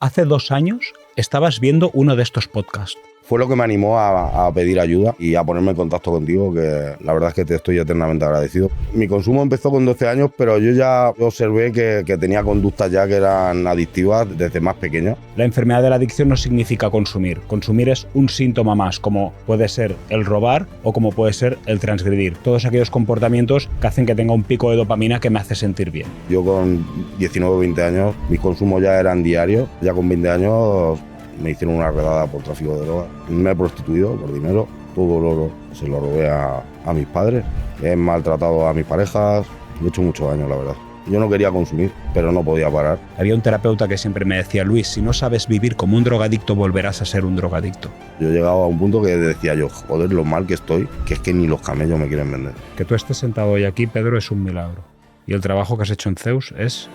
Hace 2 años estabas viendo uno de estos podcasts. Fue lo que me animó a pedir ayuda y a ponerme en contacto contigo, que la verdad es que te estoy eternamente agradecido. Mi consumo empezó con 12 años, pero yo ya observé que tenía conductas ya que eran adictivas desde más pequeño. La enfermedad de la adicción no significa consumir. Consumir es un síntoma más, como puede ser el robar o como puede ser el transgredir. Todos aquellos comportamientos que hacen que tenga un pico de dopamina que me hace sentir bien. Yo con 19 o 20 años, mis consumos ya eran diarios. Ya con 20 años me hicieron una redada por tráfico de drogas. Me he prostituido por dinero. Todo el oro se lo robé a mis padres. He maltratado a mis parejas. He hecho mucho daño, la verdad. Yo no quería consumir, pero no podía parar. Había un terapeuta que siempre me decía: Luis, si no sabes vivir como un drogadicto, volverás a ser un drogadicto. Yo he llegado a un punto que decía yo, joder, lo mal que estoy, que es que ni los camellos me quieren vender. Que tú estés sentado hoy aquí, Pedro, es un milagro. Y el trabajo que has hecho en Zeus es...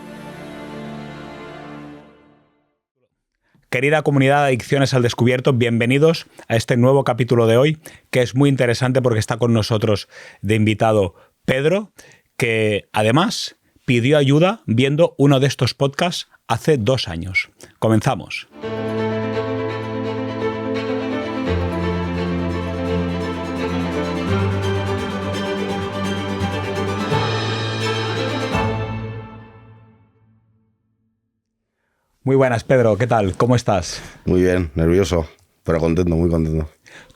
Querida comunidad de Adicciones al Descubierto, bienvenidos a este nuevo capítulo de hoy, que es muy interesante porque está con nosotros de invitado Pedro, que además pidió ayuda viendo uno de estos podcasts hace 2 años. Comenzamos. Muy buenas, Pedro. ¿Qué tal? ¿Cómo estás? Muy bien, nervioso, pero contento, muy contento.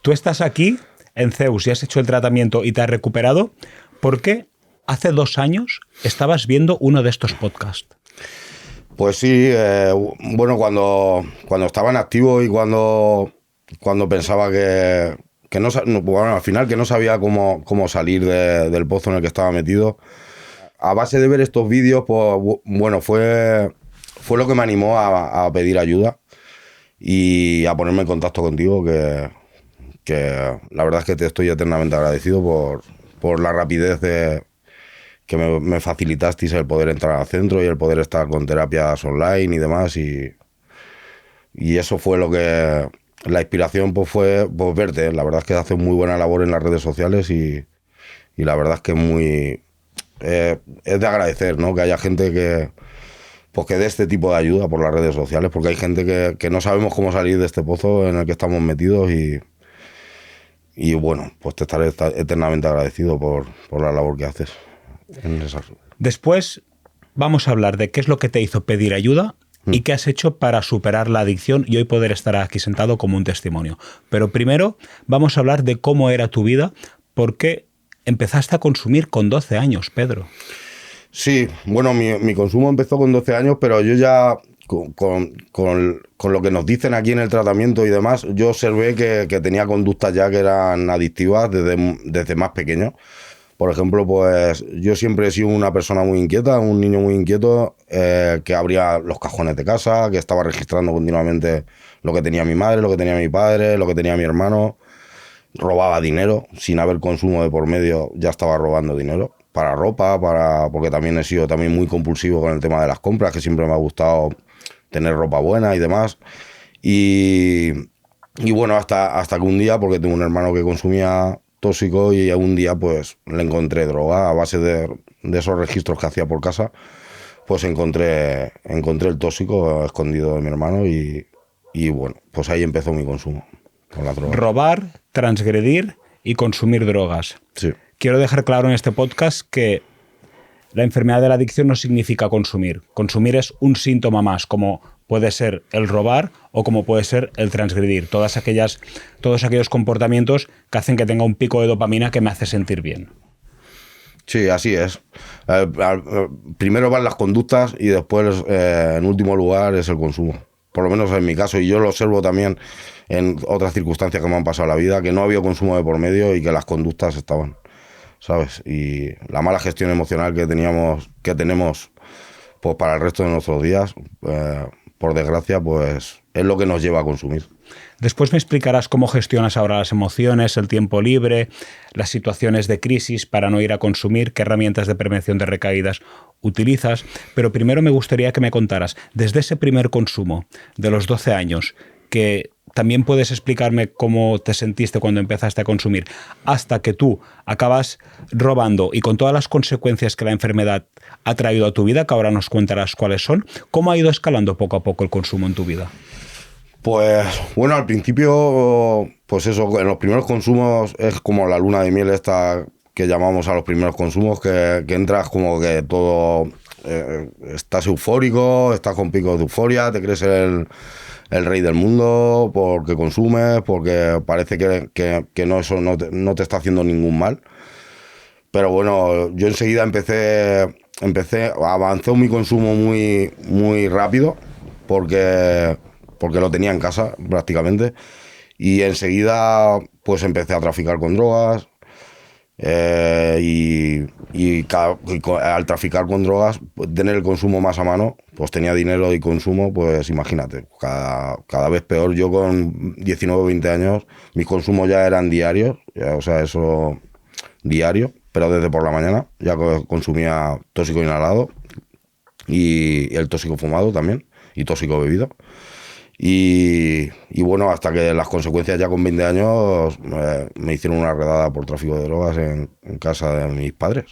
Tú estás aquí en Zeus y has hecho el tratamiento y te has recuperado porque hace 2 años estabas viendo uno de estos podcasts. Pues sí, bueno, cuando estaba en activo y cuando pensaba que no, bueno, al final que no sabía cómo salir del pozo en el que estaba metido, a base de ver estos vídeos, pues bueno, fue lo que me animó a pedir ayuda y a ponerme en contacto contigo, que la verdad es que te estoy eternamente agradecido por la rapidez que me facilitasteis el poder entrar al centro y el poder estar con terapias online y demás. Y eso fue lo que... La inspiración pues fue pues, verte. La verdad es que haces muy buena labor en las redes sociales y la verdad es que es muy... es de agradecer, ¿no? Que haya gente que dé este tipo de ayuda por las redes sociales, porque hay gente que no sabemos cómo salir de este pozo en el que estamos metidos y bueno, pues te estaré eternamente agradecido por la labor que haces. Después vamos a hablar de qué es lo que te hizo pedir ayuda y qué has hecho para superar la adicción y hoy poder estar aquí sentado como un testimonio. Pero primero vamos a hablar de cómo era tu vida, porque empezaste a consumir con 12 años, Pedro. Sí, bueno, mi consumo empezó con 12 años, pero yo ya, con lo que nos dicen aquí en el tratamiento y demás, yo observé que tenía conductas ya que eran adictivas desde más pequeño. Por ejemplo, pues yo siempre he sido una persona muy inquieta, un niño muy inquieto, que abría los cajones de casa, que estaba registrando continuamente lo que tenía mi madre, lo que tenía mi padre, lo que tenía mi hermano. Robaba dinero, sin haber consumo de por medio, ya estaba robando dinero. Para ropa, porque también he sido también muy compulsivo con el tema de las compras, que siempre me ha gustado tener ropa buena y demás. Y bueno, hasta que un día, porque tengo un hermano que consumía tóxico y un día pues le encontré droga a base de esos registros que hacía por casa, pues encontré el tóxico escondido de mi hermano y bueno, pues ahí empezó mi consumo con la droga. Robar, transgredir y consumir drogas. Sí. Quiero dejar claro en este podcast que la enfermedad de la adicción no significa consumir. Consumir es un síntoma más, como puede ser el robar o como puede ser el transgredir. Todos aquellos comportamientos que hacen que tenga un pico de dopamina que me hace sentir bien. Sí, así es. Primero van las conductas y después, en último lugar, es el consumo. Por lo menos en mi caso, y yo lo observo también en otras circunstancias que me han pasado en la vida, que no había consumo de por medio y que las conductas estaban, ¿sabes? Y la mala gestión emocional que tenemos pues para el resto de nuestros días, por desgracia, pues es lo que nos lleva a consumir. Después me explicarás cómo gestionas ahora las emociones, el tiempo libre, las situaciones de crisis para no ir a consumir, qué herramientas de prevención de recaídas utilizas. Pero primero me gustaría que me contaras, desde ese primer consumo de los 12 años, que también puedes explicarme cómo te sentiste cuando empezaste a consumir, hasta que tú acabas robando y con todas las consecuencias que la enfermedad ha traído a tu vida, que ahora nos contarás cuáles son, ¿cómo ha ido escalando poco a poco el consumo en tu vida? Pues bueno, al principio, pues eso, en los primeros consumos es como la luna de miel esta que llamamos a los primeros consumos, que entras como que todo, estás eufórico, estás con picos de euforia, te crees el rey del mundo porque consumes, porque parece que no, eso no te está haciendo ningún mal. Pero bueno, yo enseguida avancé mi consumo muy, muy rápido porque lo tenía en casa prácticamente, y enseguida pues empecé a traficar con drogas, al traficar con drogas, pues, tener el consumo más a mano, pues tenía dinero y consumo, pues imagínate, cada vez peor. Yo con 19 o 20 años, mis consumos ya eran diarios, o sea, eso diario, pero desde por la mañana ya consumía tóxico inhalado y el tóxico fumado también, y tóxico bebido. Y bueno, hasta que las consecuencias ya con 20 años me hicieron una redada por tráfico de drogas en casa de mis padres,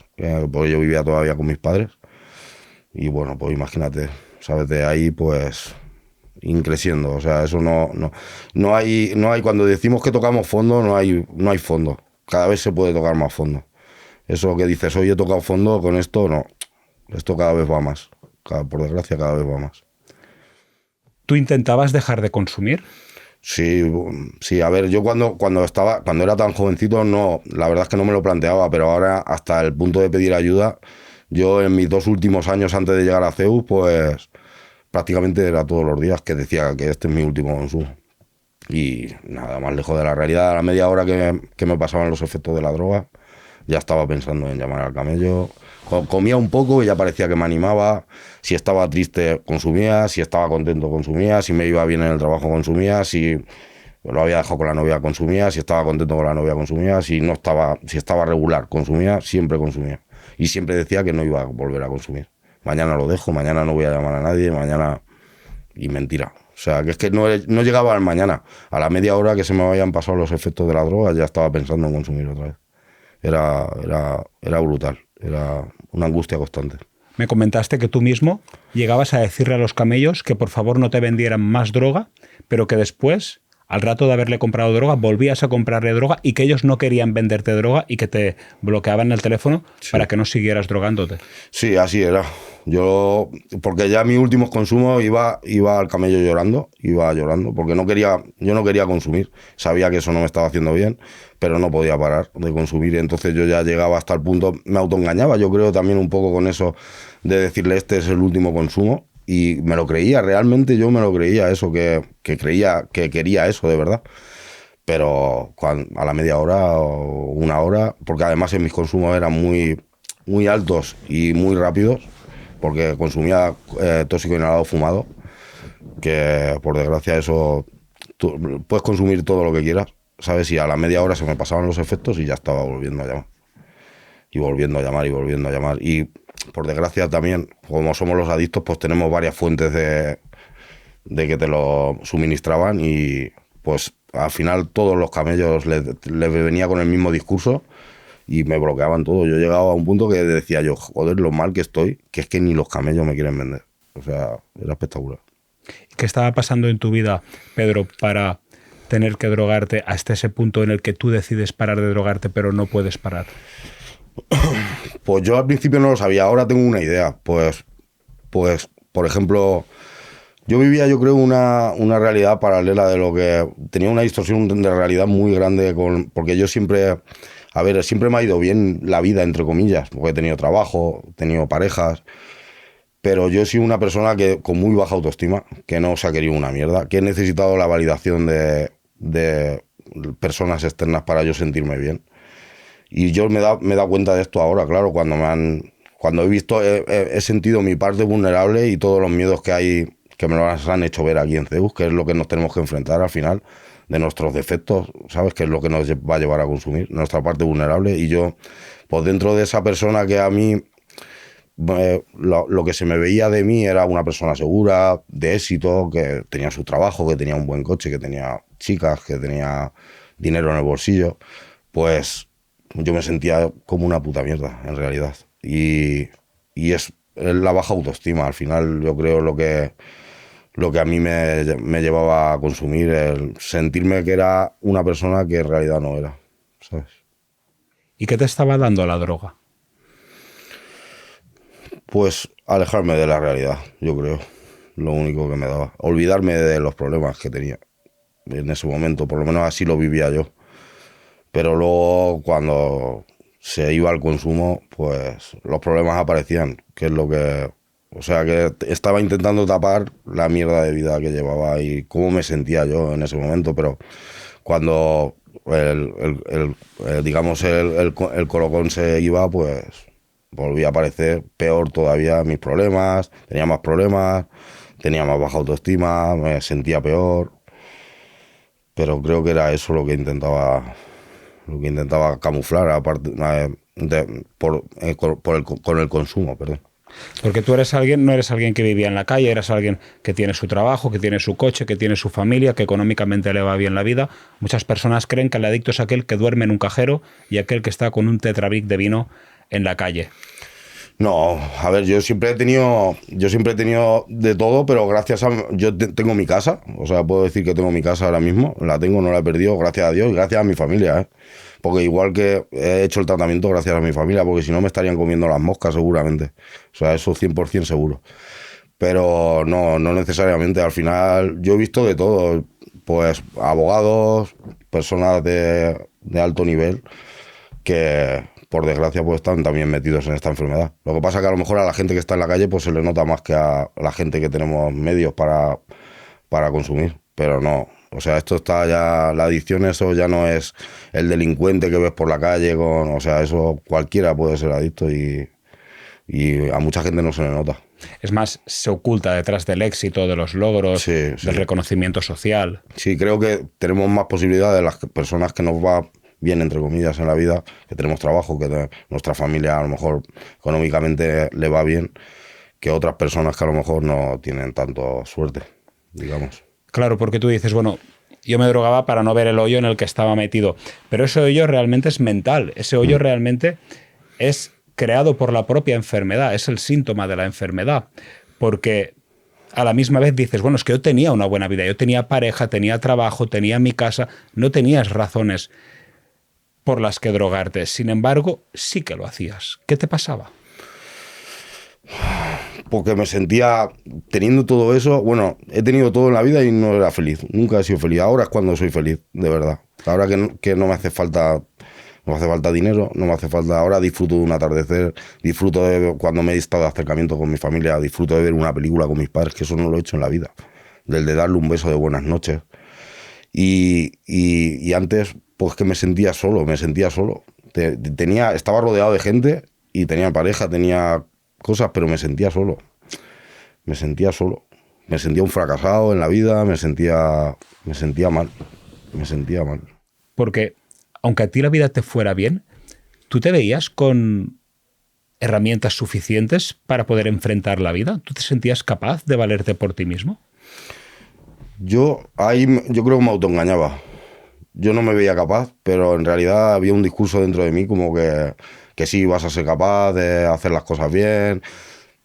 porque yo vivía todavía con mis padres. Y bueno, pues imagínate, ¿sabes? De ahí pues increciendo. O sea, eso no hay, cuando decimos que tocamos fondo, no hay fondo. Cada vez se puede tocar más fondo. Eso que dices, hoy he tocado fondo, con esto no. Esto cada vez va más. Por desgracia, cada vez va más. ¿Tú intentabas dejar de consumir? Sí, a ver, yo cuando era tan jovencito, no, la verdad es que no me lo planteaba, pero ahora hasta el punto de pedir ayuda, yo en mis 2 últimos años antes de llegar a CEU, pues prácticamente era todos los días que decía que este es mi último consumo. Y nada más lejos de la realidad. A la media hora que me pasaban los efectos de la droga, ya estaba pensando en llamar al camello. Comía un poco y ya parecía que me animaba. Si estaba triste, consumía. Si estaba contento, consumía. Si me iba bien en el trabajo, consumía. Si lo había dejado con la novia, consumía. Si estaba contento con la novia, consumía. Si estaba regular, consumía. Siempre consumía. Y siempre decía que no iba a volver a consumir. Mañana lo dejo, mañana no voy a llamar a nadie, mañana... Y mentira. O sea, que es que no llegaba al mañana. A la media hora que se me habían pasado los efectos de la droga, ya estaba pensando en consumir otra vez. Era brutal. Era una angustia constante. Me comentaste que tú mismo llegabas a decirle a los camellos que por favor no te vendieran más droga, pero que después, al rato de haberle comprado droga, volvías a comprarle droga y que ellos no querían venderte droga y que te bloqueaban el teléfono para que no siguieras drogándote. Sí, así era. Porque ya mis últimos consumos iba al camello llorando, porque yo no quería consumir. Sabía que eso no me estaba haciendo bien, pero no podía parar de consumir. Entonces yo ya llegaba hasta el punto, me autoengañaba, yo creo también un poco con eso de decirle este es el último consumo. Y me lo creía, realmente yo me lo creía eso, que creía que quería eso de verdad. Pero a la media hora o una hora, porque además en mis consumos eran muy, muy altos y muy rápidos, porque consumía tóxico inhalado fumado, que por desgracia eso, tú puedes consumir todo lo que quieras, ¿sabes? Y a la media hora se me pasaban los efectos y ya estaba volviendo a llamar. Y volviendo a llamar y volviendo a llamar. Y por desgracia también, como somos los adictos, pues tenemos varias fuentes de que te lo suministraban y pues al final todos los camellos les venía con el mismo discurso y me bloqueaban todo. Yo llegaba a un punto que decía yo, joder, lo mal que estoy, que es que ni los camellos me quieren vender. O sea, era espectacular. ¿Qué estaba pasando en tu vida, Pedro, para tener que drogarte hasta ese punto en el que tú decides parar de drogarte pero no puedes parar? Pues yo al principio no lo sabía, ahora tengo una idea. Pues por ejemplo, yo vivía, yo creo, una realidad paralela de lo que... Tenía una distorsión de realidad muy grande, porque yo siempre me ha ido bien la vida, entre comillas, porque he tenido trabajo, he tenido parejas, pero yo he sido una persona con muy baja autoestima, que no se ha querido una mierda, que he necesitado la validación de personas externas para yo sentirme bien. Y yo me he dado cuenta de esto ahora, claro, cuando he visto, he sentido mi parte vulnerable y todos los miedos que hay, que me los han hecho ver aquí en Zeus, que es lo que nos tenemos que enfrentar al final, de nuestros defectos, ¿sabes? Que es lo que nos va a llevar a consumir, nuestra parte vulnerable. Y yo, pues dentro de esa persona que a mí, lo que se me veía de mí era una persona segura, de éxito, que tenía su trabajo, que tenía un buen coche, que tenía chicas, que tenía dinero en el bolsillo, pues yo me sentía como una puta mierda, en realidad. Y es la baja autoestima, al final yo creo lo que a mí me llevaba a consumir, el sentirme que era una persona que en realidad no era, ¿sabes? ¿Y qué te estaba dando la droga? Pues alejarme de la realidad, yo creo, lo único que me daba. Olvidarme de los problemas que tenía en ese momento, por lo menos así lo vivía yo. Pero luego cuando se iba al consumo, pues los problemas aparecían, que es lo que... O sea, que estaba intentando tapar la mierda de vida que llevaba y cómo me sentía yo en ese momento, pero cuando digamos el colocón se iba, pues volvía a aparecer peor todavía mis problemas, tenía más baja autoestima, me sentía peor, pero creo que era eso lo que intentaba camuflar, aparte con el consumo, perdón. Porque tú eres alguien, no eres alguien que vivía en la calle, eres alguien que tiene su trabajo, que tiene su coche, que tiene su familia, que económicamente le va bien la vida. Muchas personas creen que el adicto es aquel que duerme en un cajero y aquel que está con un tetrabric de vino en la calle. No, a ver, yo siempre he tenido de todo, pero tengo mi casa, o sea, puedo decir que tengo mi casa ahora mismo, la tengo, no la he perdido, gracias a Dios y gracias a mi familia, ¿eh? Porque igual que he hecho el tratamiento gracias a mi familia, porque si no me estarían comiendo las moscas seguramente, o sea, eso 100% seguro. Pero no necesariamente, al final yo he visto de todo, pues abogados, personas de alto nivel que por desgracia pues están también metidos en esta enfermedad. Lo que pasa que a lo mejor a la gente que está en la calle pues se le nota más que a la gente que tenemos medios para consumir, pero no. O sea, esto está ya, la adicción, eso ya no es el delincuente que ves por la calle o sea, eso cualquiera puede ser adicto y a mucha gente no se le nota. Es más, se oculta detrás del éxito, de los logros, Sí. del reconocimiento social. Sí, creo que tenemos más posibilidades de las personas que nos va bien, entre comillas, en la vida, que tenemos trabajo, que nuestra familia a lo mejor económicamente le va bien, que otras personas que a lo mejor no tienen tanto suerte, digamos. Claro, porque tú dices, bueno, yo me drogaba para no ver el hoyo en el que estaba metido, pero ese hoyo realmente es mental, ese hoyo realmente es creado por la propia enfermedad, es el síntoma de la enfermedad, porque a la misma vez dices, bueno, es que yo tenía una buena vida, yo tenía pareja, tenía trabajo, tenía mi casa, no tenías razones por las que drogarte, sin embargo, sí que lo hacías. ¿Qué te pasaba? Porque me sentía, teniendo todo eso, bueno, he tenido todo en la vida y no era feliz, nunca he sido feliz. Ahora es cuando soy feliz, de verdad. Ahora que no me hace falta, no me hace falta dinero, no me hace falta, ahora disfruto de un atardecer, disfruto de cuando me he estado de acercamiento con mi familia, disfruto de ver una película con mis padres, que eso no lo he hecho en la vida, del de darle un beso de buenas noches. Y antes, pues que me sentía solo. Estaba rodeado de gente y tenía pareja, tenía cosas, pero me sentía solo. Me sentía un fracasado en la vida, me sentía mal. Porque aunque a ti la vida te fuera bien, ¿tú te veías con herramientas suficientes para poder enfrentar la vida? ¿Tú te sentías capaz de valerte por ti mismo? Yo creo que me autoengañaba. Yo no me veía capaz, pero en realidad había un discurso dentro de mí como que sí, vas a ser capaz de hacer las cosas bien.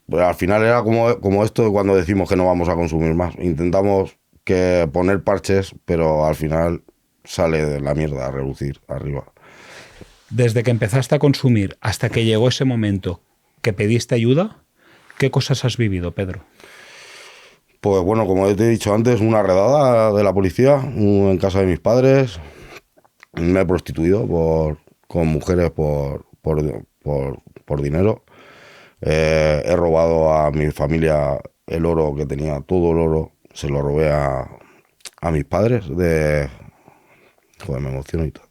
Pero al final era como esto de cuando decimos que no vamos a consumir más. Intentamos poner parches, pero al final sale de la mierda a relucir arriba. Desde que empezaste a consumir hasta que llegó ese momento que pediste ayuda, ¿qué cosas has vivido, Pedro? Pues bueno, como te he dicho antes, una redada de la policía en casa de mis padres. Me he prostituido con mujeres por dinero. He robado a mi familia el oro que tenía, todo el oro. Se lo robé a mis padres. Joder, me emociono y todo.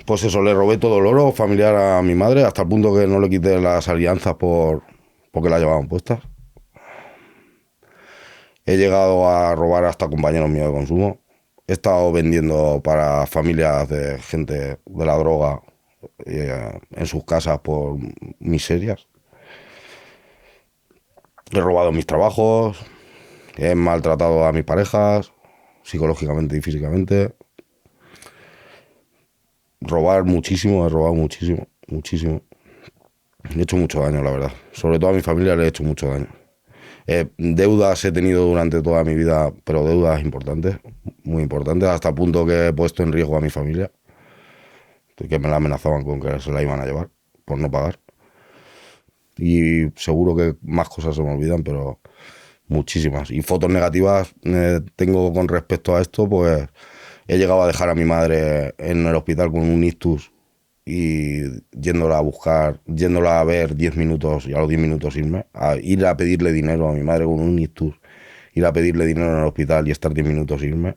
Pues eso, le robé todo el oro familiar a mi madre, hasta el punto que no le quité las alianzas porque la llevaban puestas. He llegado a robar hasta compañeros míos de consumo. He estado vendiendo para familias de gente de la droga en sus casas por miserias. He robado mis trabajos, he maltratado a mis parejas, psicológicamente y físicamente. Robar muchísimo, he robado muchísimo, muchísimo. He hecho mucho daño, la verdad. Sobre todo a mi familia le he hecho mucho daño. Deudas he tenido durante toda mi vida, pero deudas importantes, muy importantes, hasta el punto que he puesto en riesgo a mi familia, que me la amenazaban con que se la iban a llevar por no pagar. Y seguro que más cosas se me olvidan, pero muchísimas. Y fotos negativas tengo con respecto a esto, pues he llegado a dejar a mi madre en el hospital con un ictus y yéndola a buscar, yéndola a ver 10 minutos y a los 10 minutos irme, a ir a pedirle dinero a mi madre con un ictus, ir a pedirle dinero en el hospital y estar 10 minutos e irme.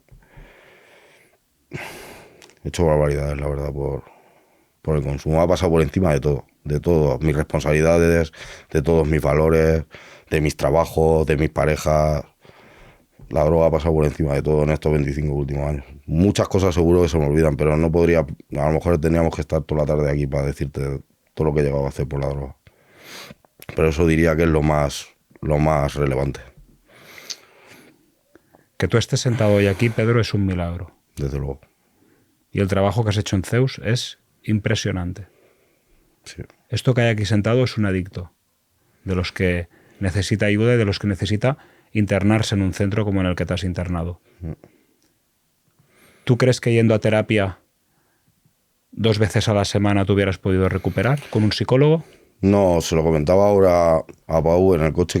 He hecho barbaridades, la verdad, por el consumo. Ha pasado por encima de todo, mis responsabilidades, de todos mis valores, de mis trabajos, de mis parejas. La droga ha pasado por encima de todo en estos 25 últimos años. Muchas cosas seguro que se me olvidan, pero no podría, a lo mejor teníamos que estar toda la tarde aquí para decirte todo lo que he llegado a hacer por la droga. Pero eso diría que es lo más relevante. Que tú estés sentado hoy aquí, Pedro, es un milagro. Desde luego. Y el trabajo que has hecho en Zeus es impresionante. Sí. Esto que hay aquí sentado es un adicto, de los que necesita ayuda y de los que necesita internarse en un centro como en el que te has internado. ¿Tú crees que yendo a terapia 2 veces a la semana te hubieras podido recuperar con un psicólogo? No, se lo comentaba ahora a Pau en el coche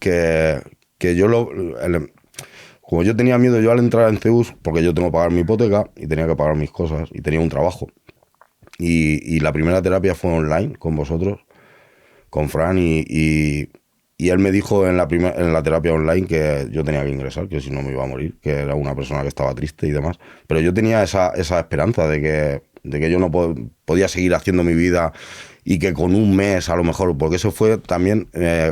que yo como yo tenía miedo yo al entrar en Zeus, porque yo tengo que pagar mi hipoteca y tenía que pagar mis cosas y tenía un trabajo. Y la primera terapia fue online con vosotros, con Fran, y él me dijo en la terapia online que yo tenía que ingresar, que si no me iba a morir, que era una persona que estaba triste y demás. Pero yo tenía esa esperanza de que yo no podía seguir haciendo mi vida y que con un mes a lo mejor, porque eso fue también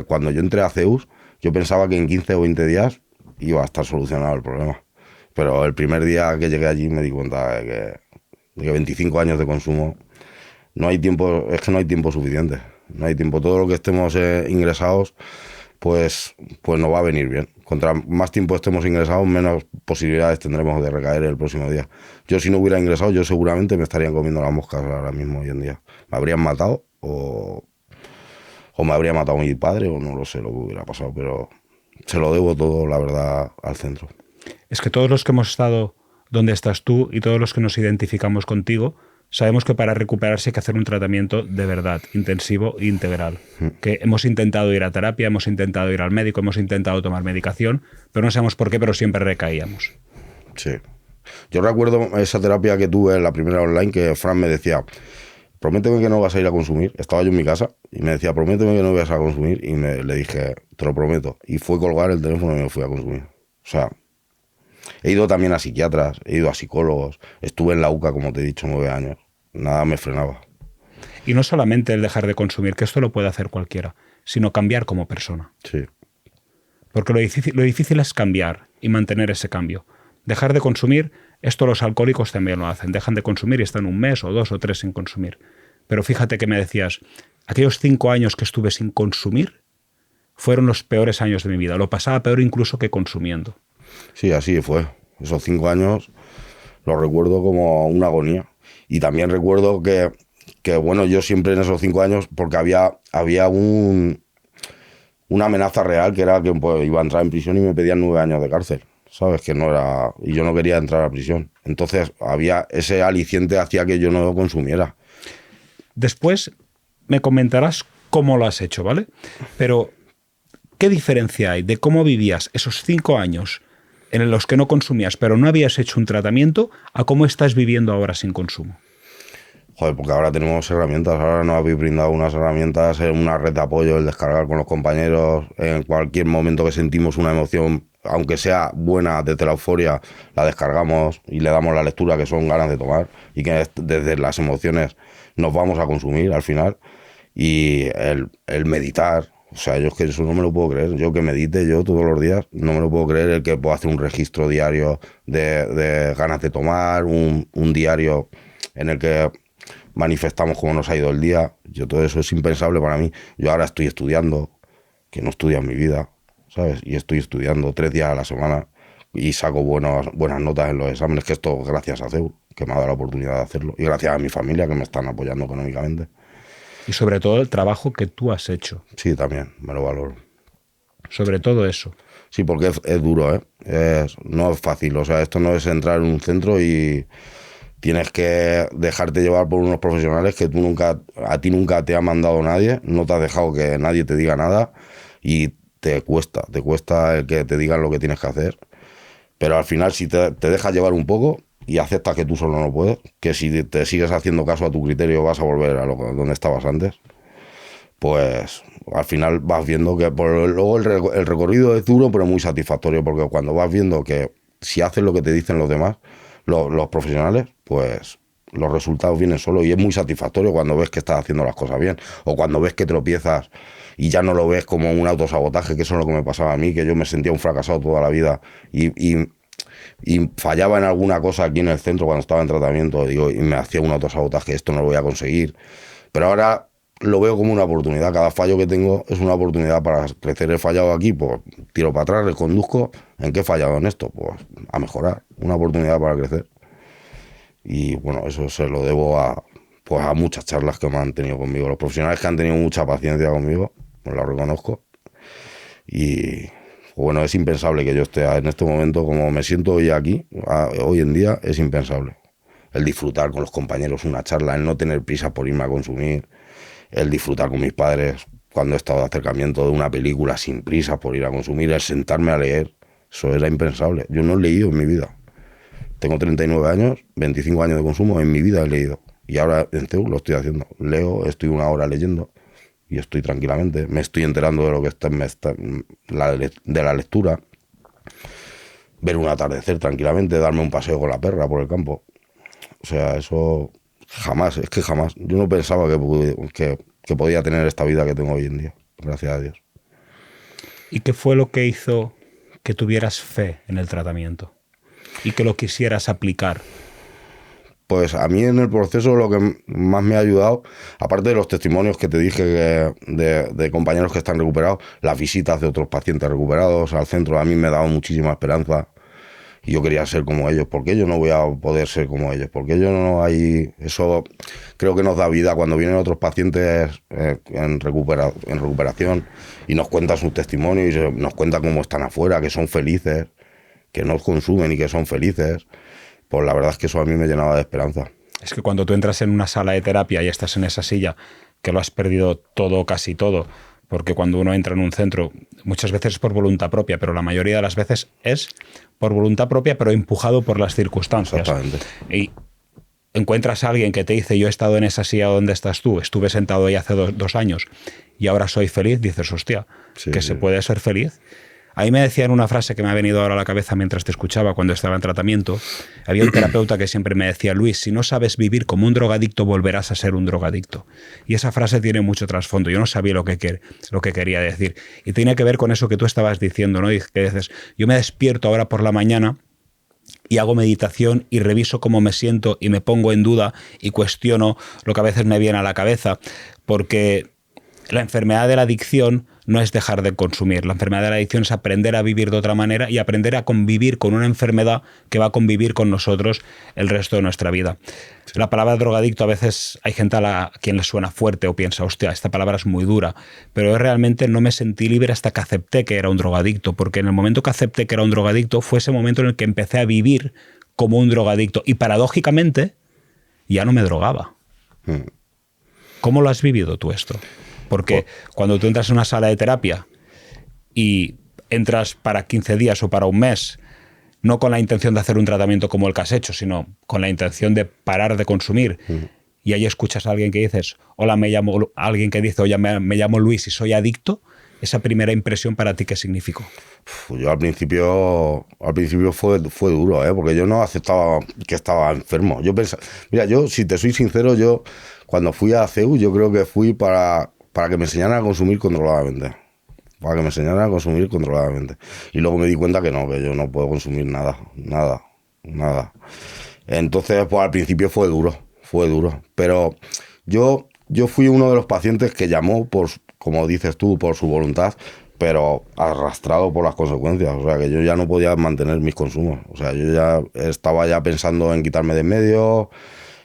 cuando yo entré a Zeus, yo pensaba que en 15 o 20 días iba a estar solucionado el problema. Pero el primer día que llegué allí me di cuenta de que 25 años de consumo, no hay tiempo, es que no hay tiempo suficiente. No hay tiempo. Todo lo que estemos ingresados, pues nos va a venir bien. Contra más tiempo estemos ingresados, menos posibilidades tendremos de recaer el próximo día. Yo si no hubiera ingresado, yo seguramente me estarían comiendo las moscas ahora mismo, hoy en día. Me habrían matado o me habría matado mi padre o no lo sé lo que hubiera pasado, pero se lo debo todo, la verdad, al centro. Es que todos los que hemos estado donde estás tú y todos los que nos identificamos contigo, sabemos que para recuperarse hay que hacer un tratamiento de verdad, intensivo e integral. Que hemos intentado ir a terapia, hemos intentado ir al médico, hemos intentado tomar medicación, pero no sabemos por qué, pero siempre recaíamos. Sí. Yo recuerdo esa terapia que tuve en la primera online, que Fran me decía, prométeme que no vas a ir a consumir. Estaba yo en mi casa y me decía, prométeme que no vas a consumir. Y le dije, te lo prometo. Y fue colgar el teléfono y me fui a consumir. O sea, he ido también a psiquiatras, he ido a psicólogos, estuve en la UCA, como te he dicho, 9 años. Nada me frenaba. Y no solamente el dejar de consumir, que esto lo puede hacer cualquiera, sino cambiar como persona. Sí. Porque lo difícil es cambiar y mantener ese cambio. Dejar de consumir, esto los alcohólicos también lo hacen. Dejan de consumir y están 1 mes o 2 o 3 sin consumir. Pero fíjate que me decías, aquellos 5 años que estuve sin consumir fueron los peores años de mi vida. Lo pasaba peor incluso que consumiendo. Sí, así fue. Esos 5 años los recuerdo como una agonía. Y también recuerdo que bueno, yo siempre en esos 5 años, porque había una amenaza real, que era que pues, iba a entrar en prisión y me pedían 9 años de cárcel, ¿sabes? Que no era... Y yo no quería entrar a prisión. Entonces había ese aliciente hacia que yo no consumiera. Después me comentarás cómo lo has hecho, ¿vale? Pero, ¿qué diferencia hay de cómo vivías esos 5 años en los que no consumías, pero no habías hecho un tratamiento, a cómo estás viviendo ahora sin consumo? Joder, porque ahora tenemos herramientas, ahora nos habéis brindado unas herramientas, una red de apoyo, el descargar con los compañeros, en cualquier momento que sentimos una emoción, aunque sea buena desde la euforia, la descargamos y le damos la lectura, que son ganas de tomar, y que desde las emociones nos vamos a consumir al final. Y el meditar, o sea, yo es que eso no me lo puedo creer. Yo que medite yo todos los días, no me lo puedo creer. El que puedo hacer un registro diario de ganas de tomar, un diario en el que manifestamos cómo nos ha ido el día. Yo todo eso es impensable para mí. Yo ahora estoy estudiando, que no estudio en mi vida, ¿sabes? Y estoy estudiando 3 días a la semana y saco buenas notas en los exámenes, que esto gracias a CEU, que me ha dado la oportunidad de hacerlo, y gracias a mi familia, que me están apoyando económicamente. Y sobre todo el trabajo que tú has hecho. Sí, también, me lo valoro. Sobre todo eso. Sí, porque es duro, ¿eh? No es fácil, o sea, esto no es entrar en un centro y tienes que dejarte llevar por unos profesionales que a ti nunca te ha mandado nadie, no te has dejado que nadie te diga nada y te cuesta el que te digan lo que tienes que hacer. Pero al final, si te dejas llevar un poco y aceptas que tú solo no puedes, que si te sigues haciendo caso a tu criterio vas a volver a donde estabas antes, pues al final vas viendo que luego el recorrido es duro pero muy satisfactorio, porque cuando vas viendo que si haces lo que te dicen los demás, los profesionales, pues los resultados vienen solos, y es muy satisfactorio cuando ves que estás haciendo las cosas bien, o cuando ves que tropiezas y ya no lo ves como un autosabotaje, que eso es lo que me pasaba a mí, que yo me sentía un fracasado toda la vida y fallaba en alguna cosa aquí en el centro cuando estaba en tratamiento, y me hacía un autosabotaje, esto no lo voy a conseguir. Pero ahora lo veo como una oportunidad. Cada fallo que tengo es una oportunidad para crecer. He fallado aquí, pues tiro para atrás, reconduzco. ¿En qué he fallado en esto? Pues a mejorar. Una oportunidad para crecer. Y bueno, eso se lo debo a muchas charlas que me han tenido conmigo. Los profesionales que han tenido mucha paciencia conmigo, pues lo reconozco. Y bueno, es impensable que yo esté en este momento como me siento hoy aquí, hoy en día, es impensable. El disfrutar con los compañeros una charla, el no tener prisa por irme a consumir, el disfrutar con mis padres cuando he estado de acercamiento de una película sin prisa por ir a consumir, el sentarme a leer, eso era impensable. Yo no he leído en mi vida. Tengo 39 años, 25 años de consumo, en mi vida he leído. Y ahora en CEU lo estoy haciendo. Leo, estoy 1 hora leyendo y estoy tranquilamente. Me estoy enterando de lo que está de la lectura. Ver un atardecer tranquilamente, darme un paseo con la perra por el campo. O sea, eso jamás, es que jamás. Yo no pensaba que podía tener esta vida que tengo hoy en día, gracias a Dios. ¿Y qué fue lo que hizo que tuvieras fe en el tratamiento y que lo quisieras aplicar? Pues a mí en el proceso lo que más me ha ayudado, aparte de los testimonios que te dije de compañeros que están recuperados, las visitas de otros pacientes recuperados al centro, a mí me ha dado muchísima esperanza. Y yo quería ser como ellos. ¿Por qué yo no voy a poder ser como ellos? ¿Por qué yo no hay...? Eso creo que nos da vida cuando vienen otros pacientes en recuperación y nos cuentan sus testimonios y nos cuentan cómo están afuera, que son felices, que no consumen y que son felices. Pues la verdad es que eso a mí me llenaba de esperanza. Es que cuando tú entras en una sala de terapia y estás en esa silla, que lo has perdido todo, casi todo, porque cuando uno entra en un centro, muchas veces es por voluntad propia, pero la mayoría de las veces es por voluntad propia, pero empujado por las circunstancias. Exactamente. Y encuentras a alguien que te dice, yo he estado en esa silla donde estás tú, estuve sentado ahí hace 2 años y ahora soy feliz, dices, hostia, sí, que sí. Se puede ser feliz. Ahí me decían una frase que me ha venido ahora a la cabeza mientras te escuchaba cuando estaba en tratamiento. Había un terapeuta que siempre me decía, Luis, si no sabes vivir como un drogadicto, volverás a ser un drogadicto. Y esa frase tiene mucho trasfondo. Yo no sabía lo que quería decir. Y tiene que ver con eso que tú estabas diciendo, ¿no? Y que dices, yo me despierto ahora por la mañana y hago meditación y reviso cómo me siento y me pongo en duda y cuestiono lo que a veces me viene a la cabeza, porque la enfermedad de la adicción no es dejar de consumir. La enfermedad de la adicción es aprender a vivir de otra manera y aprender a convivir con una enfermedad que va a convivir con nosotros el resto de nuestra vida. Sí. La palabra drogadicto a veces hay gente a quien le suena fuerte o piensa, hostia, esta palabra es muy dura, pero yo realmente no me sentí libre hasta que acepté que era un drogadicto, porque en el momento que acepté que era un drogadicto fue ese momento en el que empecé a vivir como un drogadicto y paradójicamente ya no me drogaba. ¿Cómo lo has vivido tú esto? Porque cuando tú entras en una sala de terapia y entras para 15 días o para un mes, no con la intención de hacer un tratamiento como el que has hecho, sino con la intención de parar de consumir, y ahí escuchas a alguien que dices, hola, alguien que dice, oye, me llamo Luis y soy adicto, esa primera impresión para ti, ¿qué significó? Yo al principio fue duro, porque yo no aceptaba que estaba enfermo. Yo pensaba, mira, yo, si te soy sincero, yo cuando fui a CEU, yo creo que fui para que me enseñaran a consumir controladamente. Y luego me di cuenta que yo no puedo consumir nada. Entonces, pues al principio fue duro. fue duro. Pero yo fui uno de los pacientes que llamó, como dices tú, por su voluntad, pero arrastrado por las consecuencias. O sea, que yo ya no podía mantener mis consumos. O sea, yo ya estaba ya pensando en quitarme de en medio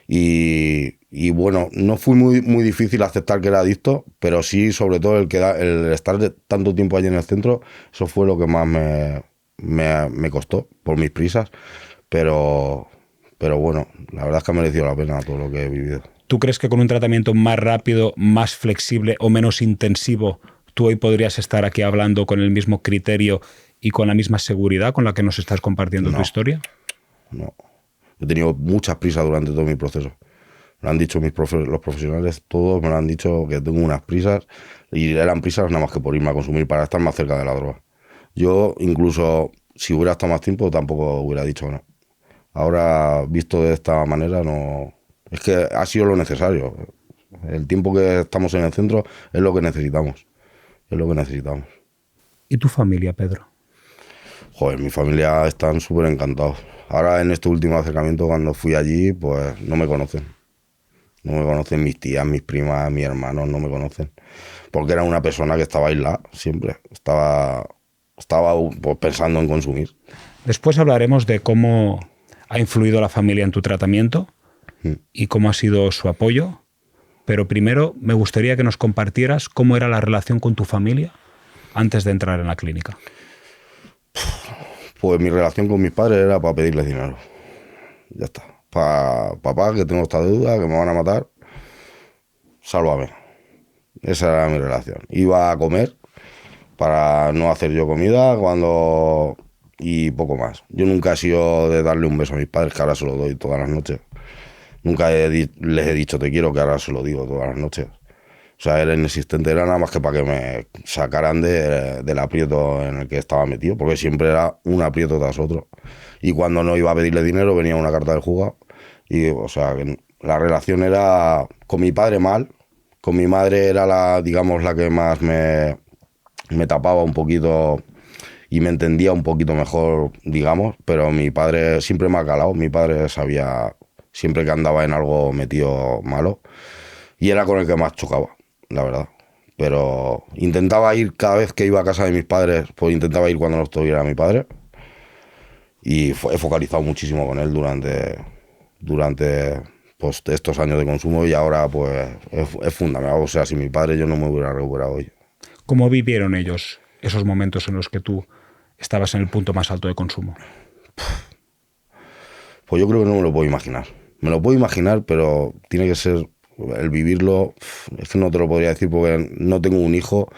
y bueno, no fue muy difícil aceptar que era adicto, pero sí, sobre todo, el estar tanto tiempo allí en el centro, eso fue lo que más me costó por mis prisas. Pero bueno, la verdad es que ha merecido la pena todo lo que he vivido. ¿Tú crees que con un tratamiento más rápido, más flexible o menos intensivo, tú hoy podrías estar aquí hablando con el mismo criterio y con la misma seguridad con la que nos estás compartiendo tu historia? No. He tenido muchas prisas durante todo mi proceso. Me lo han dicho los profesionales, todos me lo han dicho que tengo unas prisas, y eran prisas nada más que por irme a consumir para estar más cerca de la droga. Yo, incluso si hubiera estado más tiempo, tampoco hubiera dicho no. Ahora, visto de esta manera, no. Es que ha sido lo necesario. El tiempo que estamos en el centro es lo que necesitamos. Es lo que necesitamos. ¿Y tu familia, Pedro? Joder, mi familia están súper encantados. Ahora, en este último acercamiento, cuando fui allí, pues no me conocen. No me conocen mis tías, mis primas, mis hermanos, no me conocen. Porque era una persona que estaba aislada siempre. Estaba pues, pensando en consumir. Después hablaremos de cómo ha influido la familia en tu tratamiento y cómo ha sido su apoyo. Pero primero me gustaría que nos compartieras cómo era la relación con tu familia antes de entrar en la clínica. Pues mi relación con mis padres era para pedirles dinero. Ya está. Papá, que tengo esta deuda, que me van a matar, sálvame. Esa era mi relación. Iba a comer para no hacer yo comida y poco más. Yo nunca he sido de darle un beso a mis padres, que ahora se lo doy todas las noches. Nunca les he dicho te quiero, que ahora se lo digo todas las noches. O sea, era inexistente, era nada más que para que me sacaran del aprieto en el que estaba metido, porque siempre era un aprieto tras otro. Y cuando no iba a pedirle dinero, venía una carta del juzgado. Y, o sea, que la relación era con mi padre mal, con mi madre era digamos, la que más me tapaba un poquito y me entendía un poquito mejor, digamos, pero mi padre siempre me ha calado. Mi padre sabía siempre que andaba en algo metido malo y era con el que más chocaba, la verdad. Pero intentaba ir cada vez que iba a casa de mis padres, pues intentaba ir cuando no estuviera mi padre, y he focalizado muchísimo con él durante pues, estos años de consumo, y ahora pues es fundamental. O sea, sin mi padre yo no me hubiera recuperado hoy. ¿Cómo vivieron ellos esos momentos en los que tú estabas en el punto más alto de consumo? Pues yo creo que no me lo puedo imaginar. Me lo puedo imaginar, pero tiene que ser el vivirlo. Es que no te lo podría decir porque no tengo un hijo,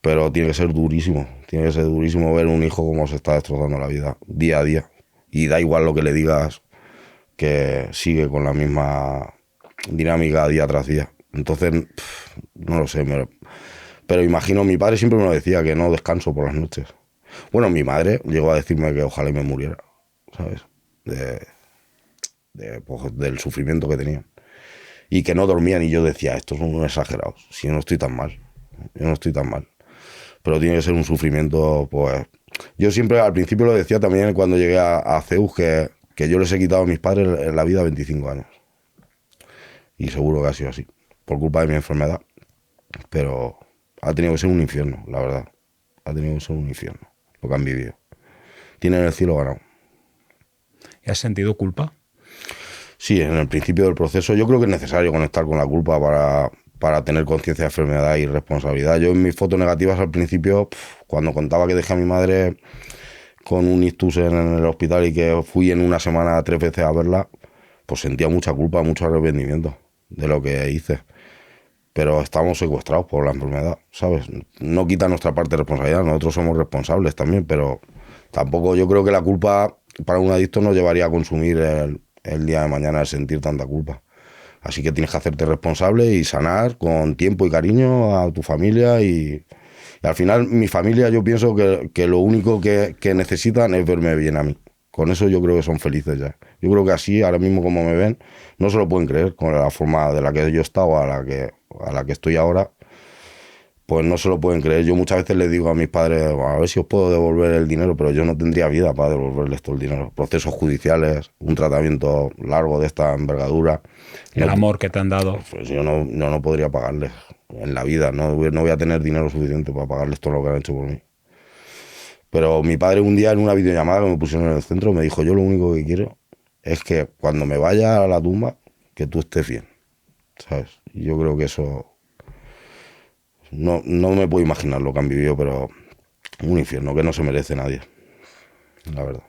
pero tiene que ser durísimo. Tiene que ser durísimo ver un hijo cómo se está destrozando la vida día a día. Y da igual lo que le digas, que sigue con la misma dinámica día tras día. Entonces, no lo sé. Pero imagino, mi padre siempre me lo decía, que no descanso por las noches. Bueno, mi madre llegó a decirme que ojalá y me muriera, ¿sabes? Pues, del sufrimiento que tenían. Y que no dormían, y yo decía, estos son unos exagerados, si yo no estoy tan mal. Yo no estoy tan mal. Pero tiene que ser un sufrimiento, pues... Yo siempre, al principio lo decía también cuando llegué a CEUS, que yo les he quitado a mis padres en la vida 25 años. Y seguro que ha sido así, por culpa de mi enfermedad. Pero ha tenido que ser un infierno, la verdad. Ha tenido que ser un infierno lo que han vivido. Tienen el cielo ganado. ¿Y has sentido culpa? Sí, en el principio del proceso yo creo que es necesario conectar con la culpa para tener conciencia de enfermedad y responsabilidad. Yo en mis fotos negativas al principio, cuando contaba que dejé a mi madre con un ictus en el hospital y que fui en una semana 3 veces a verla, pues sentía mucha culpa, mucho arrepentimiento de lo que hice. Pero estamos secuestrados por la enfermedad, ¿sabes? No quita nuestra parte de responsabilidad, nosotros somos responsables también, pero tampoco yo creo que la culpa para un adicto nos llevaría a consumir el día de mañana, el sentir tanta culpa. Así que tienes que hacerte responsable y sanar con tiempo y cariño a tu familia, y al final mi familia, yo pienso que lo único que necesitan es verme bien a mí. Con eso yo creo que son felices ya. Yo creo que así, ahora mismo como me ven, no se lo pueden creer con la forma de la que yo he estado a la que estoy ahora. pues no se lo pueden creer. Yo muchas veces les digo a mis padres, a ver si os puedo devolver el dinero, pero yo no tendría vida para devolverles todo el dinero. Procesos judiciales, un tratamiento largo de esta envergadura. El amor que te han dado. Pues yo no podría pagarles en la vida, no voy a tener dinero suficiente para pagarles todo lo que han hecho por mí. Pero mi padre un día en una videollamada que me pusieron en el centro me dijo, yo lo único que quiero es que cuando me vaya a la tumba, que tú estés bien, ¿sabes? Y yo creo que eso... No me puedo imaginar lo que han vivido, pero un infierno que no se merece nadie, la verdad.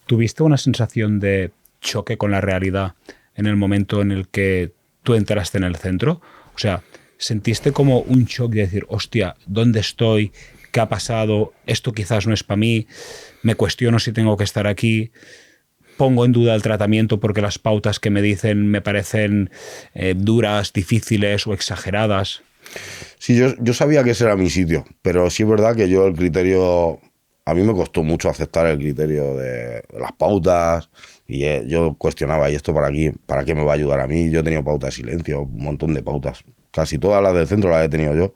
¿Tuviste una sensación de choque con la realidad en el momento en el que tú entraste en el centro? O sea, ¿sentiste como un shock de decir, hostia, ¿dónde estoy? ¿Qué ha pasado? Esto quizás no es para mí. Me cuestiono si tengo que estar aquí. Pongo en duda el tratamiento porque las pautas que me dicen me parecen duras, difíciles o exageradas. Sí, yo sabía que ese era mi sitio, pero sí es verdad que yo el criterio... A mí me costó mucho aceptar el criterio de las pautas y yo cuestionaba, ¿y esto para aquí? ¿Para qué me va a ayudar a mí? Yo he tenido pautas de silencio, un montón de pautas. Casi todas las del centro las he tenido yo.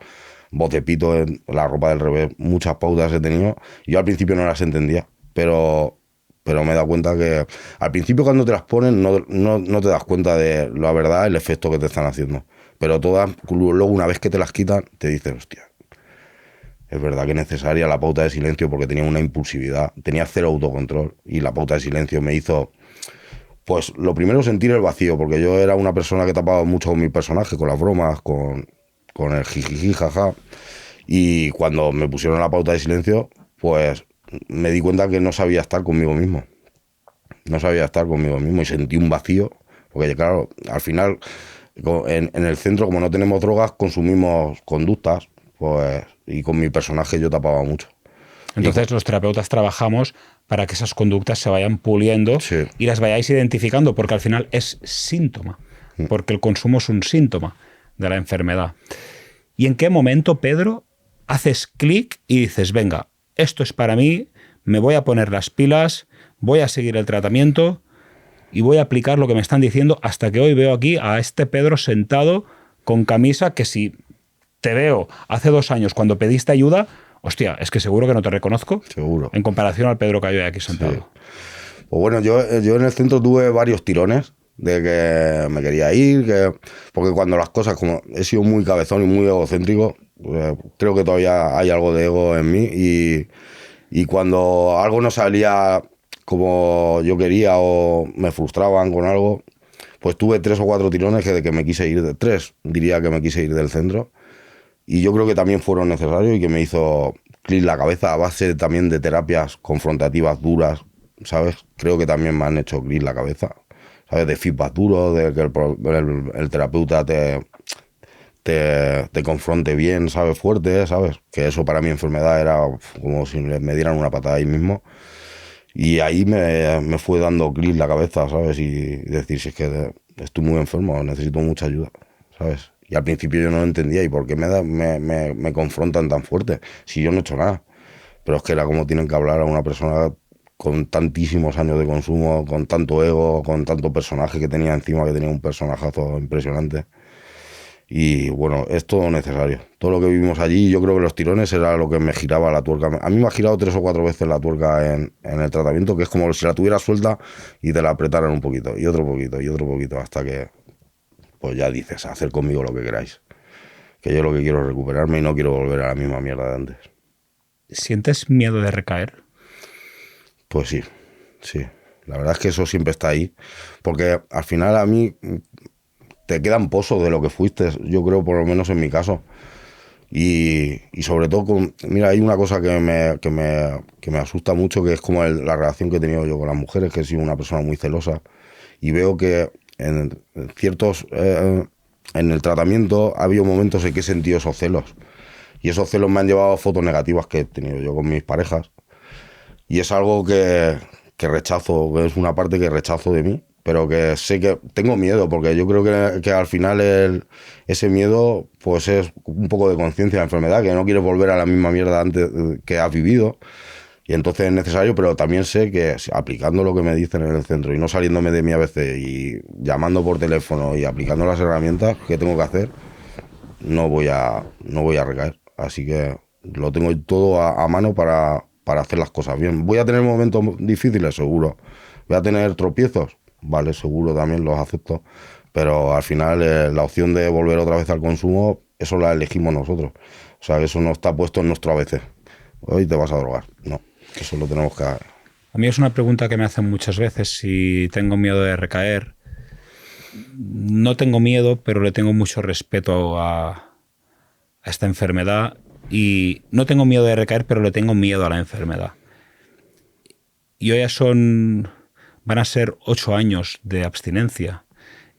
Voz de pito en la ropa del revés, muchas pautas he tenido. Yo al principio no las entendía, pero me he dado cuenta que al principio cuando te las ponen no te das cuenta de la verdad, el efecto que te están haciendo. Pero todas, luego una vez que te las quitan, te dicen, hostia, es verdad que es necesaria la pauta de silencio porque tenía una impulsividad, tenía cero autocontrol y la pauta de silencio me hizo, pues lo primero sentir el vacío, porque yo era una persona que tapaba mucho con mi personaje, con las bromas, con el jijiji, jaja, y cuando me pusieron la pauta de silencio, pues me di cuenta que no sabía estar conmigo mismo. No sabía estar conmigo mismo y sentí un vacío, porque claro, al final... En el centro, como no tenemos drogas, consumimos conductas, pues, y con mi personaje yo tapaba mucho. Entonces los terapeutas trabajamos para que esas conductas se vayan puliendo, sí, y las vayáis identificando, porque al final es síntoma, porque el consumo es un síntoma de la enfermedad. ¿Y en qué momento, Pedro, haces clic y dices, venga, esto es para mí, me voy a poner las pilas, voy a seguir el tratamiento y voy a aplicar lo que me están diciendo, hasta que hoy veo aquí a este Pedro sentado con camisa que si te veo hace 2 años cuando pediste ayuda, hostia, es que seguro que no te reconozco? Seguro. En comparación al Pedro que hay aquí sentado. Sí. Pues bueno, yo en el centro tuve varios tirones de que me quería ir, porque cuando las cosas, como he sido muy cabezón y muy egocéntrico, pues creo que todavía hay algo de ego en mí y cuando algo no salía como yo quería o me frustraban con algo, pues tuve 3 o 4 tirones de que me quise ir, diría que me quise ir del centro, y yo creo que también fueron necesarios y que me hizo clic la cabeza a base también de terapias confrontativas duras, ¿sabes? Creo que también me han hecho clic la cabeza, ¿sabes? De feedback duro, de que el terapeuta te confronte bien, ¿sabes? Fuerte, ¿sabes? Que eso para mi enfermedad era como si me dieran una patada ahí mismo. Y ahí me fue dando clic la cabeza, ¿sabes? Y decir, si es que estoy muy enfermo, necesito mucha ayuda, ¿sabes? Y al principio yo no lo entendía, ¿y por qué me confrontan tan fuerte? Si yo no he hecho nada. Pero es que era como tienen que hablar a una persona con tantísimos años de consumo, con tanto ego, con tanto personaje que tenía encima, que tenía un personajazo impresionante. Y bueno, es todo necesario. Todo lo que vivimos allí, yo creo que los tirones era lo que me giraba la tuerca. A mí me ha girado 3 o 4 veces la tuerca en el tratamiento, que es como si la tuviera suelta y te la apretaran un poquito, y otro poquito, y otro poquito, hasta que pues ya dices, hacer conmigo lo que queráis. Que yo lo que quiero es recuperarme y no quiero volver a la misma mierda de antes. ¿Sientes miedo de recaer? Pues sí. La verdad es que eso siempre está ahí. Porque al final a mí te quedan pozos de lo que fuiste, yo creo, por lo menos en mi caso. Y sobre todo, mira, hay una cosa que me asusta mucho, que es como la relación que he tenido yo con las mujeres, que he sido una persona muy celosa. Y veo que en el tratamiento ha habido momentos en que he sentido esos celos. Y esos celos me han llevado a fotos negativas que he tenido yo con mis parejas. Y es algo que rechazo, que es una parte que rechazo de mí, pero que sé que tengo miedo, porque yo creo que al final ese miedo pues es un poco de conciencia de la enfermedad, que no quieres volver a la misma mierda antes que has vivido. Y entonces es necesario, pero también sé que aplicando lo que me dicen en el centro y no saliéndome de mi ABC y llamando por teléfono y aplicando las herramientas que tengo que hacer, no voy a recaer. Así que lo tengo todo a mano para hacer las cosas bien. ¿Voy a tener momentos difíciles? Seguro. ¿Voy a tener tropiezos? Vale, seguro, también los acepto. Pero al final la opción de volver otra vez al consumo, eso la elegimos nosotros. O sea, eso no está puesto en nuestro ABC. Hoy te vas a drogar. No, eso lo tenemos que... A mí es una pregunta que me hacen muchas veces, si tengo miedo de recaer. No tengo miedo, pero le tengo mucho respeto a esta enfermedad. Y no tengo miedo de recaer, pero le tengo miedo a la enfermedad. Y hoy van a ser 8 años de abstinencia.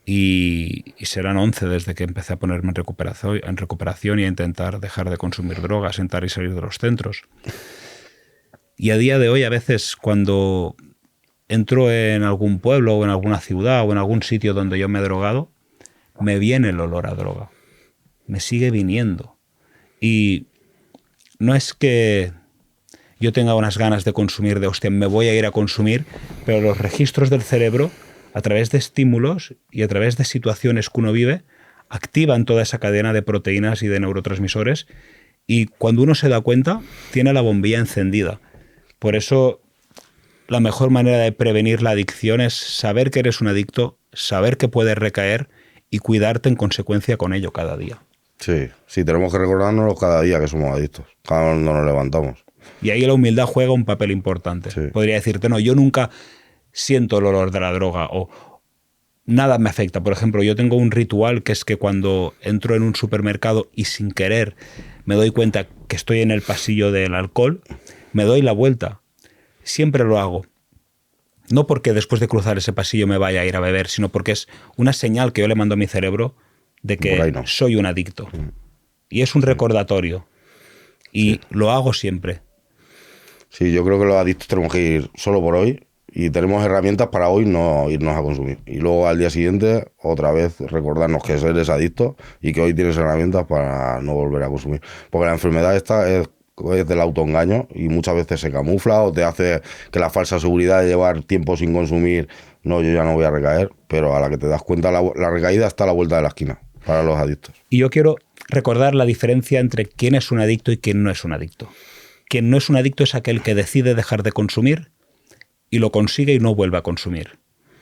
Y serán 11 desde que empecé a ponerme en recuperación y a intentar dejar de consumir drogas, entrar y salir de los centros. Y a día de hoy, a veces, cuando entro en algún pueblo o en alguna ciudad o en algún sitio donde yo me he drogado, me viene el olor a droga. Me sigue viniendo. Y no es que yo tenga unas ganas de consumir, de hostia, me voy a ir a consumir, pero los registros del cerebro, a través de estímulos y a través de situaciones que uno vive, activan toda esa cadena de proteínas y de neurotransmisores, y cuando uno se da cuenta, tiene la bombilla encendida. Por eso, la mejor manera de prevenir la adicción es saber que eres un adicto, saber que puedes recaer y cuidarte en consecuencia con ello cada día. Sí, tenemos que recordarnos cada día que somos adictos, cada vez nos levantamos. Y ahí la humildad juega un papel importante. Sí. Podría decirte, no, yo nunca siento el olor de la droga o nada me afecta. Por ejemplo, yo tengo un ritual que es que cuando entro en un supermercado y sin querer me doy cuenta que estoy en el pasillo del alcohol, me doy la vuelta. Siempre lo hago. No porque después de cruzar ese pasillo me vaya a ir a beber, sino porque es una señal que yo le mando a mi cerebro de que soy un adicto. Y es un recordatorio. Y lo hago siempre. Sí, yo creo que los adictos tenemos que ir solo por hoy y tenemos herramientas para hoy no irnos a consumir. Y luego al día siguiente otra vez recordarnos que eres adicto y que hoy tienes herramientas para no volver a consumir. Porque la enfermedad esta es del autoengaño y muchas veces se camufla o te hace que la falsa seguridad de llevar tiempo sin consumir, no, yo ya no voy a recaer, pero a la que te das cuenta la recaída está a la vuelta de la esquina para los adictos. Y yo quiero recordar la diferencia entre quién es un adicto y quién no es un adicto. Quien no es un adicto es aquel que decide dejar de consumir y lo consigue y no vuelve a consumir.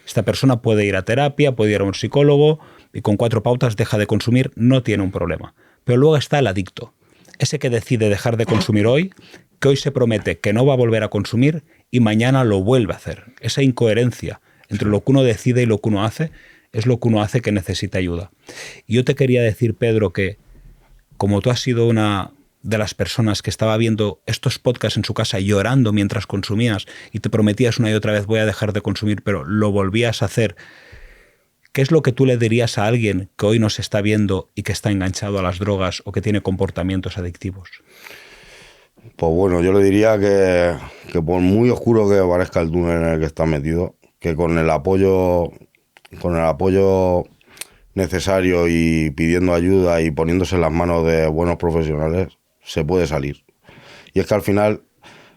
Esta persona puede ir a terapia, puede ir a un psicólogo y con 4 pautas deja de consumir, no tiene un problema. Pero luego está el adicto, ese que decide dejar de consumir hoy, que hoy se promete que no va a volver a consumir y mañana lo vuelve a hacer. Esa incoherencia entre lo que uno decide y lo que uno hace es lo que uno hace que necesita ayuda. Y yo te quería decir, Pedro, que como tú has sido una de las personas que estaba viendo estos podcasts en su casa llorando mientras consumías y te prometías una y otra vez voy a dejar de consumir, pero lo volvías a hacer, ¿qué es lo que tú le dirías a alguien que hoy nos está viendo y que está enganchado a las drogas o que tiene comportamientos adictivos? Pues bueno, yo le diría que por muy oscuro que parezca el túnel en el que está metido, que con el apoyo necesario y pidiendo ayuda y poniéndose en las manos de buenos profesionales, se puede salir. Y es que al final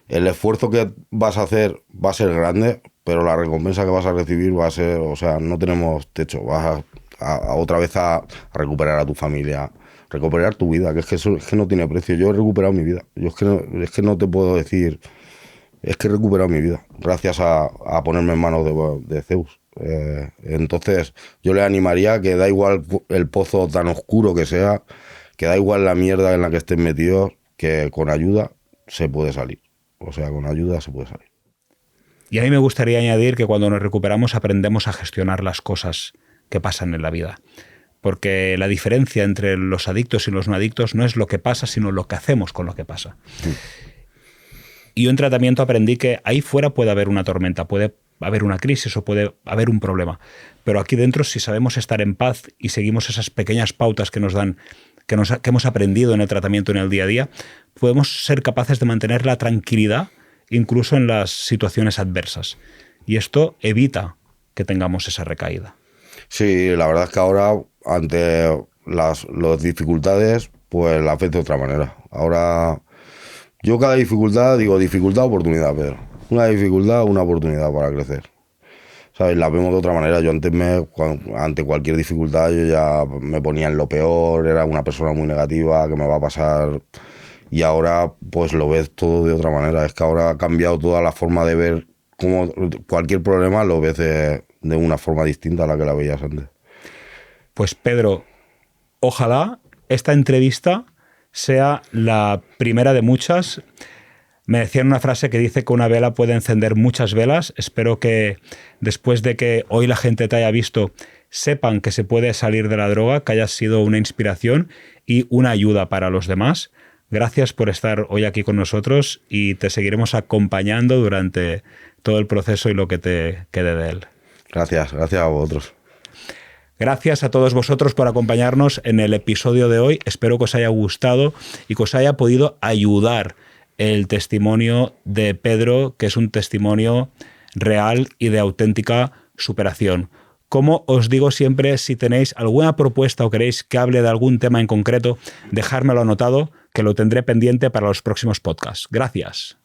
el esfuerzo que vas a hacer va a ser grande, pero la recompensa que vas a recibir va a ser, o sea, no tenemos techo, vas a otra vez a recuperar a tu familia, recuperar tu vida, que es que no tiene precio. Yo he recuperado mi vida, es que no te puedo decir, es que he recuperado mi vida, gracias a ponerme en manos de Zeus. Entonces yo le animaría que da igual el pozo tan oscuro que sea, que da igual la mierda en la que estés metidos, que con ayuda se puede salir. O sea, con ayuda se puede salir. Y a mí me gustaría añadir que cuando nos recuperamos aprendemos a gestionar las cosas que pasan en la vida. Porque la diferencia entre los adictos y los no adictos no es lo que pasa, sino lo que hacemos con lo que pasa. Sí. Y yo en tratamiento aprendí que ahí fuera puede haber una tormenta, puede haber una crisis o puede haber un problema. Pero aquí dentro, si sabemos estar en paz y seguimos esas pequeñas pautas que nos dan, que hemos aprendido en el tratamiento en el día a día, podemos ser capaces de mantener la tranquilidad incluso en las situaciones adversas. Y esto evita que tengamos esa recaída. Sí, la verdad es que ahora, ante las dificultades, pues la afecta de otra manera. Ahora, yo cada dificultad, digo, dificultad, oportunidad, Pedro. Una dificultad, una oportunidad para crecer. O ¿sabes? Las vemos de otra manera. Yo antes, ante cualquier dificultad, yo ya me ponía en lo peor, era una persona muy negativa, que me va a pasar. Y ahora, pues lo ves todo de otra manera. Es que ahora ha cambiado toda la forma de ver cómo cualquier problema lo ves de una forma distinta a la que la veías antes. Pues Pedro, ojalá esta entrevista sea la primera de muchas. Me decían una frase que dice que una vela puede encender muchas velas. Espero que después de que hoy la gente te haya visto, sepan que se puede salir de la droga, que hayas sido una inspiración y una ayuda para los demás. Gracias por estar hoy aquí con nosotros y te seguiremos acompañando durante todo el proceso y lo que te quede de él. Gracias a vosotros. Gracias a todos vosotros por acompañarnos en el episodio de hoy. Espero que os haya gustado y que os haya podido ayudar el testimonio de Pedro, que es un testimonio real y de auténtica superación. Como os digo siempre, si tenéis alguna propuesta o queréis que hable de algún tema en concreto, dejármelo anotado, que lo tendré pendiente para los próximos podcasts. Gracias.